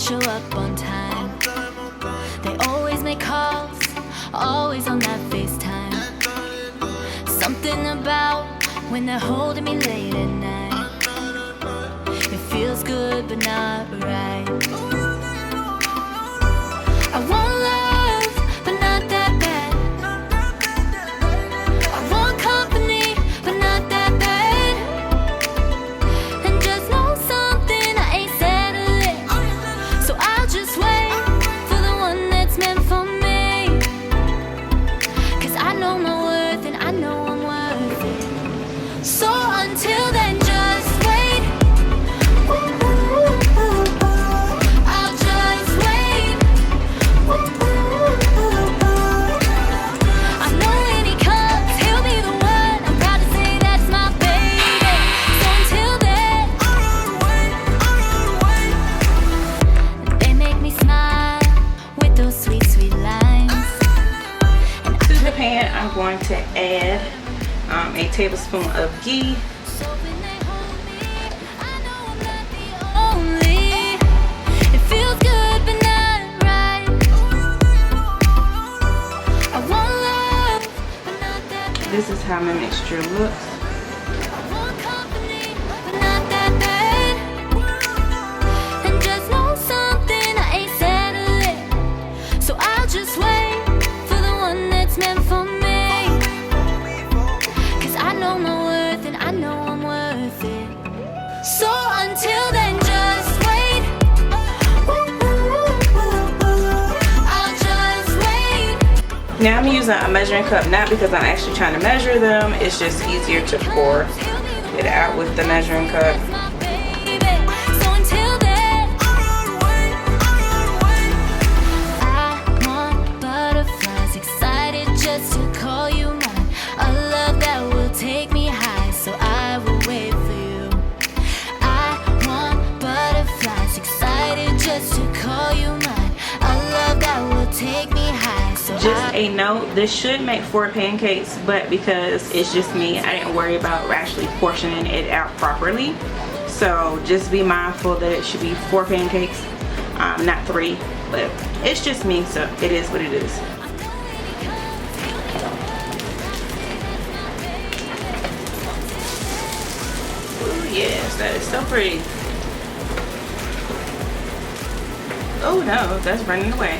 show up on time. They always make calls, always on that FaceTime. Something about when they're holding me late at night. It feels good but not right. I want love, but not that bad. I want company, but not that bad. And just know something, I ain't settling. So I'll just wait for the one that's meant for me. 'Cause I know my worth and I know I'm worth it. So until then, just wait. I'll just wait. I know when he comes, he'll be the one. I'm proud to say that's my baby. So until then, they make me smile with those sweet, sweet lines. To the pan, I'm going to add a tablespoon of ghee. So when they hold me, I know I'm not the only. It feels good but not right. I want love, but not that bad. This is how my mixture looks. I want company, but not that bad. And just know something, I ain't settling. So I'll just wait for the one that's meant for me. 'Cause I know my worth and I know I'm worth it. So until then, just wait. I'll just wait. Now I'm using a measuring cup, not because I'm actually trying to measure them. It's just easier to pour it out with the measuring cup. My baby. So until then, I want butterflies, excited just to call you mine. A love that will take me high, so I will wait for you. I want butterflies, excited just to call you mine. A love that will take me high, so Just a note, this should make 4 pancakes, but because it's just me, I didn't worry about actually portioning it out properly. So just be mindful that it should be 4 pancakes, not 3, but it's just me, so it is what it is. Ooh, yes, that is so pretty. Oh no, that's running away.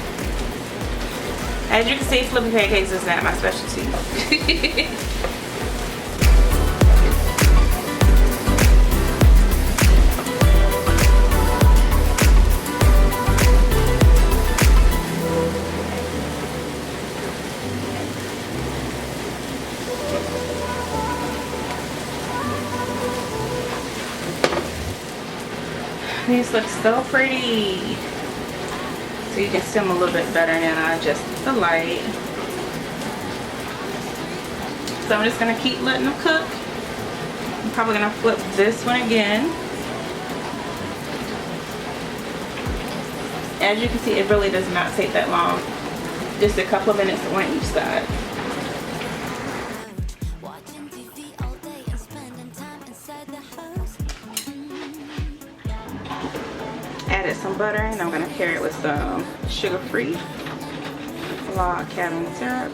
As you can see, flipping pancakes is not my specialty. These look so pretty. So you can see them a little bit better now. I adjust the light. So I'm just gonna keep letting them cook. I'm probably gonna flip this one again. As you can see, it really does not take that long. Just a couple of minutes on each side. watching TV all day and spending time inside the house. Added some butter, and I'm gonna pair it with some sugar-free log cabin syrup.